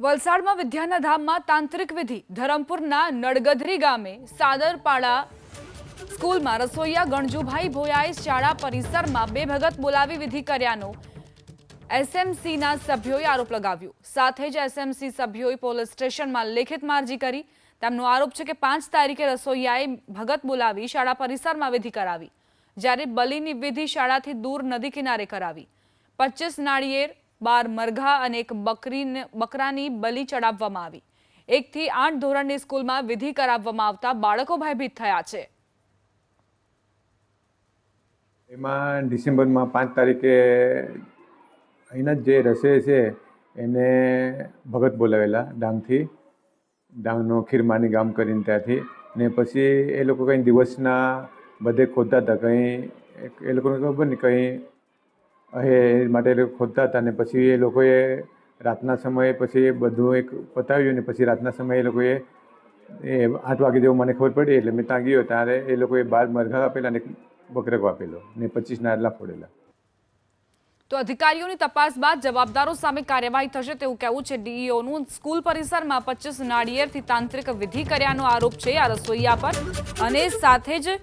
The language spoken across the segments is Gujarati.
વલસાડમાં વિદ્યાના ધામમાં તાંત્રિક વિધિ ધરમપુરના નડગધરી ગામે સાદરપાડા સ્કૂલમાં રસોઈયા ગણજુભાઈ ભોયાએ શાળા પરિસરમાં બે ભગત બોલાવી વિધિ કર્યાનો એસએમસીના સભ્યોએ આરોપ લગાવ્યો। સાથે જ એસએમસી સભ્યોએ પોલીસ સ્ટેશનમાં લેખિતમાં અરજી કરી। તેમનો આરોપ છે કે 5 તારીખે રસોઈયાએ ભગત બોલાવી શાળા પરિસરમાં વિધિ કરાવી, જ્યારે બલિની વિધિ શાળાથી દૂર નદી કિનારે કરાવી। 25 નાળિયેર, 12 મરઘા અને એક બકરાની બલિ ચડાવવામાં આવી। 1 થી 8 ધોરણની સ્કૂલમાં વિધિ કરાવવામાં આવતા બાળકો ભયભીત થયા છે। એમાં ડિસેમ્બરમાં 5 તારીખે અહીંના જે રસોઈ છે એને ભગત બોલાવેલા ડાંગનો ખીરમાની ગામ કરીને ત્યાંથી ને પછી એ લોકો કંઈ દિવસના બધે ખોદતા હતા, કંઈ એ લોકોને ખબર નહીં કંઈ એ માટે એ લોકો ખોદતા હતા ને પછી એ લોકોએ રાતના સમયે પછી બધું એક પતાવ્યું ને પછી રાતના સમયે એ લોકોએ 8 વાગે જેવું મને ખબર પડી એટલે મેં ત્યાં ગયો ત્યારે એ લોકોએ 12 મરઘા આપેલા ને બકરો આપેલો ને 25 નાડલા ફોડેલા। તો અધિકારીઓની તપાસ બાદ જવાબદારો સામે કાર્યવાહી થશે તેવું કહેવું છે ડીઈઓનું। સ્કૂલ પરિસરમાં 25 નાળિયેરથી તાંત્રિક વિધિ કર્યાનો આરોપ છે આ રસોઈયા પર, અને સાથે જ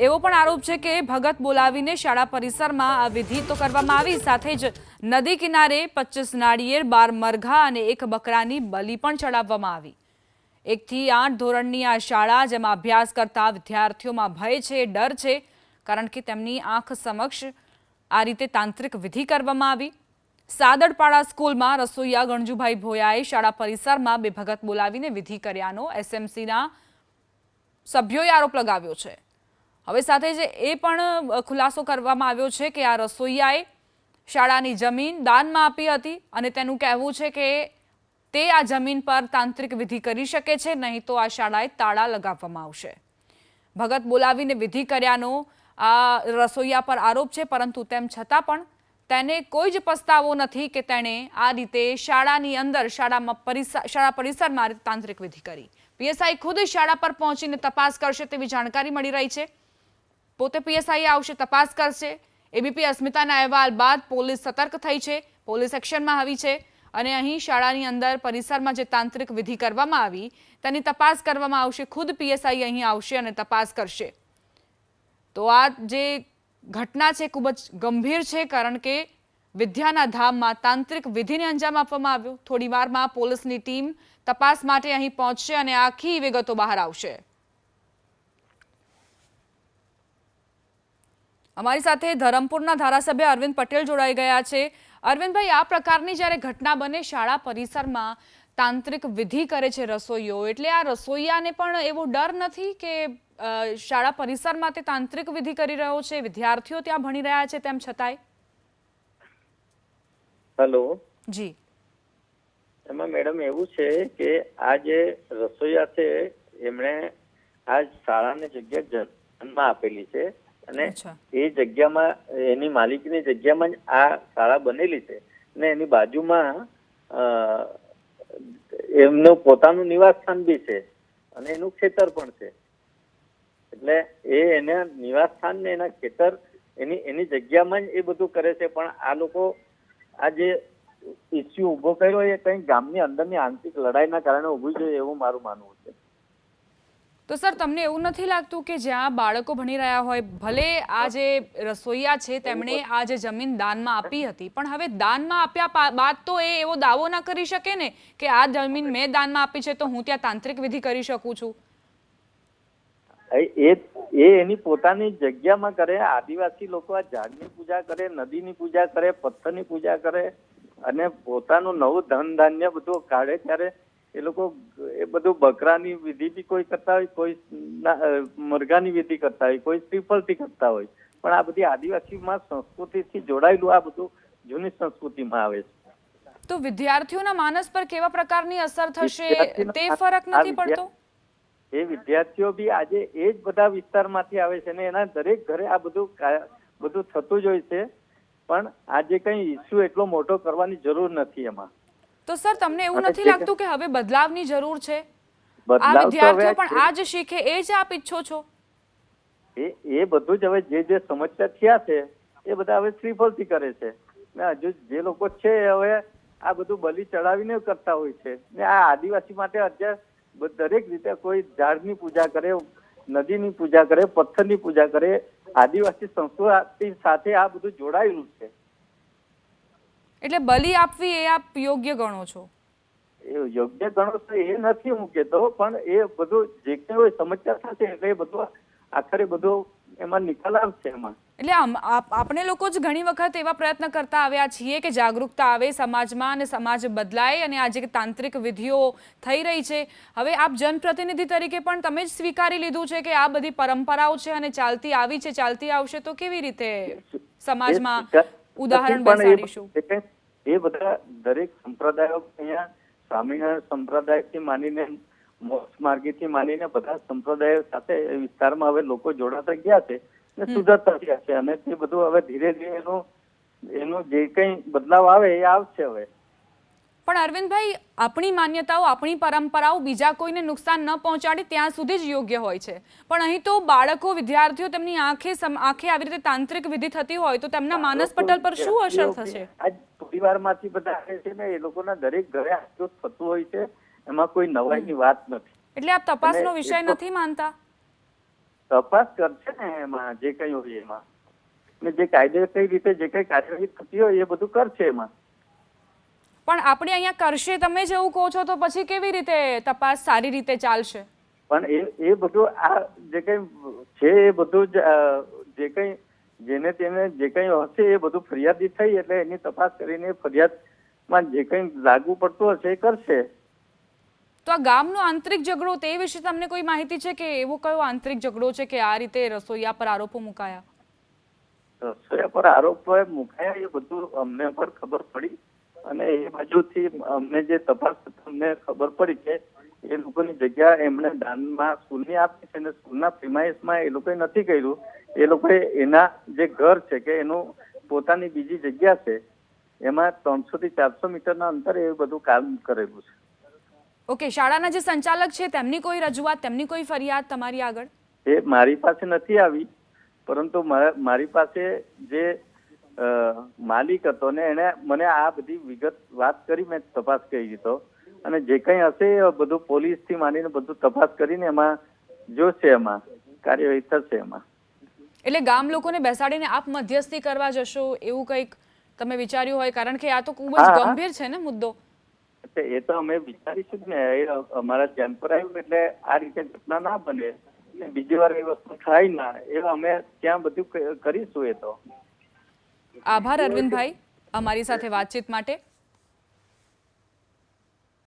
એવો પણ આરોપ છે કે ભગત બોલાવીને શાળા પરિસરમાં આ વિધિ તો કરવામાં આવી, સાથે જ નદી કિનારે 25 નાળિયેર, 12 મરઘા અને એક બકરાની બલિ પણ ચડાવવામાં આવી। 1 થી 8 ધોરણની આ શાળા, જેમાં અભ્યાસ કરતા વિદ્યાર્થીઓમાં ભય છે, ડર છે, કારણ કે તેમની આંખ સમક્ષ આ રીતે તાંત્રિક વિધિ કરવામાં આવી। સાદરપાડા સ્કૂલમાં રસોઈયા ગણજુભાઈ ભોયાએ શાળા પરિસરમાં બે ભગત બોલાવીને વિધિ કર્યાનો એસએમસીના સભ્યોએ આરોપ લગાવ્યો છે। હવે સાથે જ એ પણ ખુલાસો કરવામાં આવ્યો છે કે આ રસોઈયાએ શાળાની જમીન દાનમાં આપી હતી અને તેનું કહેવું છે કે તે આ જમીન પર તાંત્રિક વિધિ કરી શકે છે, નહીં તો આ શાળાએ તાળા લગાવવામાં આવશે। ભગત બોલાવીને વિધિ કર્યાનો આ રસોઈયા પર આરોપ છે, પરંતુ તેમ છતાં પણ તેને કોઈ જ પસ્તાવો નથી કે તેણે આ રીતે શાળાની અંદર શાળા પરિસરમાં તાંત્રિક વિધિ કરી। પીએસઆઈ ખુદ શાળા પર પહોંચીને તપાસ કરશે તેવી જાણકારી મળી રહી છે। પોતે પીએસઆઈ આવશે, તપાસ કરશે। એબીપી અસ્મિતાના અહેવાલ બાદ પોલીસ સતર્ક થઈ છે, પોલીસ એક્શનમાં આવી છે અને અહીં શાળાની અંદર પરિસરમાં જે તાંત્રિક વિધિ કરવામાં આવી તેની તપાસ કરવામાં આવશે। ખુદ પીએસઆઈ અહીં આવશે અને તપાસ કરશે। તો આ જે ઘટના છે ખૂબ જ ગંભીર છે, કારણ કે વિદ્યાના ધામમાં તાંત્રિક વિધિને અંજામ આપવામાં આવ્યો। થોડી વારમાં પોલીસની ટીમ તપાસ માટે અહીં પહોંચશે અને આખી વિગતો બહાર આવશે। અમારી સાથે ધરમપુરના ધારાસભ્ય અરવિંદ પટેલ જોડાઈ ગયા છે। અરવિંદભાઈ, આ પ્રકારની જ્યારે ઘટના બને શાળા પરિસરમાં તાંત્રિક વિધિ કરે છે રસોઈયો, એટલે આ રસોઈયાને પણ એવો ડર નથી કે શાળા પરિસરમાં તે તાંત્રિક વિધિ કરી રહ્યો છે, વિદ્યાર્થીઓ ત્યાં ભણી રહ્યા છે તેમ છતાંય? હેલો જી, એમાં મેડમ એવું છે કે આ જે રસોઈયા છે એમણે આ શાળાની જગ્યા જન્મમાં આપેલી છે અને એ જગ્યામાં એની માલિકની જગ્યામાં જ આ શાળા બનેલી છે અને એની બાજુમાં એમનું પોતાનું નિવાસ સ્થાન બી છે અને એનું ખેતર પણ છે। એટલે એના નિવાસ સ્થાન ને એના ખેતર એની જગ્યામાં જ એ બધું કરે છે। પણ આ લોકો આ જે ઇસ્યુ ઉભો કર્યો એ કંઈક ગામની અંદરની આંતરિક લડાઈના કારણે ઉભું છે એવું મારું માનવું છે। તો સર, તમને એવું નથી લાગતું કે જ્યાં બાળકો ભણી રહ્યા હોય, ભલે આ જે રસોઈયા છે તેમણે આ જે જમીન દાનમાં આપી હતી, પણ હવે દાનમાં આપ્યા બાદ તો એ એવો દાવો ના કરી શકે ને કે આ જમીન મેં દાનમાં આપી છે તો હું ત્યાં તાંત્રિક વિધિ કરી શકું છું? એ એની પોતાની જગ્યામાં કરે। આદિવાસી લોકો આ ઝાડની પૂજા કરે, નદીની પૂજા કરે, પથ્થરની પૂજા કરે અને પોતાનું નવું ધન ધાન્ય બધું કાઢે ત્યારે એ લોકો એ બધું બકરાની વિધિ બી કોઈ કરતા હોય, કોઈ મરઘાની વિધિ કરતા હોય, કોઈ શ્રીફળથી કરતા હોય, પણ આ બધી આદિવાસીમાં સંસ્કૃતિથી જોડાયેલું આ બધું જૂની સંસ્કૃતિમાં આવે છે। તો વિદ્યાર્થીઓના માનસ પર કેવા પ્રકારની અસર થશે તે ફરક નથી પડતો? એ વિદ્યાર્થીઓ બી આજે એ જ બધા વિસ્તારમાંથી આવે છે અને એના દરેક ઘરે આ બધું થતું જ હોય છે, પણ આજે કઈ ઇસ્યુ એટલો મોટો કરવાની જરૂર નથી એમાં। તો સર, તમને એવું નથી લાગતું કે હવે બદલાવની જરૂર છે? આ વિદ્યાર્થીઓ પણ આ જ શીખે એ જ આપ ઈચ્છો છો? એ બધું જ હવે જે સમસ્યા થયા છે એ બધા હવે શ્રીફળથી કરે છે ને હજુ જે લોકો છે હવે આ બધું બલિ ચડાવીને કરતા હોય છે ને આ આદિવાસી માટે અત્યારે દરેક રીતે કોઈ ઝાડની પૂજા કરે, નદીની પૂજા કરે, પથ્થરની પૂજા કરે, આદિવાસી સંસ્કૃતિ સાથે આ બધું જોડાયેલું છે. એટલે બલિ આપવી એ આપ યોગ્ય ગણો છો? એ યોગ્ય ગણો તો એ નથી હું કહેતો, પણ એ બધું જે કઈ હોય સમસ્યા થશે એટલે એ બધું આખરે બધું એમાં નિકાલ આવશે એમાં. એટલે આપણે લોકો જ ઘણી વખત એવા પ્રયત્ન કરતા આવ્યા છીએ કે જાગૃતતા આવે સમાજમાં અને સમાજ બદલાય, અને આજે તાંત્રિક વિધિઓ થઈ રહી છે, હવે આપ જનપ્રતિનિધિ તરીકે પણ તમે જ સ્વીકારી લીધું છે કે આ બધી પરંપરાઓ છે અને ચાલતી આવી છે, ચાલતી આવશે, તો કેવી રીતે સમાજમાં ઉદાહરણ બેસાડીશું? એ બધા દરેક સંપ્રદાયો અહીંયા સ્વામિનારાયણ સંપ્રદાયથી માંડીને મોક્ષ માર્ગીથી માંડીને બધા સંપ્રદાયો સાથે વિસ્તારમાં હવે લોકો જોડાતા ગયા છે ને સુધરતા ગયા છે, અને તે બધું હવે ધીરે ધીરે એનો જે કઈ બદલાવ આવે એ આવશે હવે. પણ અરવિંદભાઈ, આપણી માન્યતાઓ, આપણી પરંપરાઓ બીજા કોઈને નુકસાન ન પહોંચાડે ત્યાં સુધી જ યોગ્ય હોય છે, પણ અહીં તો બાળકો, વિદ્યાર્થીઓ, તેમની આંખે આવી રીતે તાંત્રિક વિધિ થતી હોય તો તેમના માનસ પટલ પર શું અસર થશે? આજ પરિવારમાંથી બધા આવે છે ને, એ લોકોના દરેક ઘરે આટલું થતું હોય છે, એમાં કોઈ નવાઈની વાત નથી. એટલે આપ તપાસનો વિષય નથી માનતા? તપાસ કરશે ને એમાં જે કઈ હોય એમાં, ને જે કાયદેસર રીતે જે કઈ કાર્યવાહી થતી હોય એ બધું કરશે એમાં. પણ આપણે અહીંયા કરશે તમે જ એવું કહો છો તો પછી કેવી રીતે તપાસ સારી રીતે ચાલશે? પણ એ બધું આ જે કઈ છે એ બધું જે કઈ જેને તેને જે કઈ હશે એ બધું ફરિયાદી થઈ એટલે એની તપાસ કરીને ફરિયાદમાં જે કઈ લાગુ પડતું હશે એ કરશે. તો આ ગામનો આંતરિક ઝઘડો, તે વિશે તમને કોઈ માહિતી છે કે એવો કયો આંતરિક ઝઘડો છે કે આ રીતે રસોઈયા પર આરોપો મુકાયા? રસોઈયા પર આરોપો મુકાયા એ બધું અમને પર ખબર પડી, અને એ બાજુથી અમને જે તપાસ અમને ખબર પડી કે એ લોકોની જગ્યા એમણે દાનમાં સ્કૂલની આપી છે, અને સ્કૂલના પ્રિમાઇસમાં એ લોકોએ નથી કર્યું. એ લોકોએ એના જે ઘર છે કે એનું પોતાની બીજી જગ્યા છે એમાં 300 થી 400 મીટરના અંતરે એ બધું કામ કરેલું છે. ઓકે, શાળાના જે સંચાલક છે તેમની કોઈ રજૂઆત, તેમની કોઈ ફરિયાદ તમારી આગળ? એ મારી પાસે નથી આવી, પરંતુ મારી પાસે જે માલિક હતો ને એને મને આ બધી વિગત વાત કરી, મેં તપાસ કરી તો, અને જે કઈ હશે એ બધું પોલીસથી માંડીને બધું તપાસ કરીને એમાં જોશે, એમાં કાર્યવાહી થશે એમાં. એટલે ગામ લોકોને બેસાડીને આપ મધ્યસ્થી કરવા જશો એવું કંઈક તમે વિચાર્યું હોય? કારણ કે આ તો ખૂબ જ ગંભીર છે ને મુદ્દો. એ તો અમે વિચારીશું ને, એ અમારા ધ્યાન પર આવ્યું એટલે આ રીતે ઘટના ના બને, બીજી વાર એ વસ્તુ થાય ના, એ અમે ત્યાં બધું કરીશું. એ તો આભાર અરવિંદભાઈ અમારી સાથે વાતચીત માટે.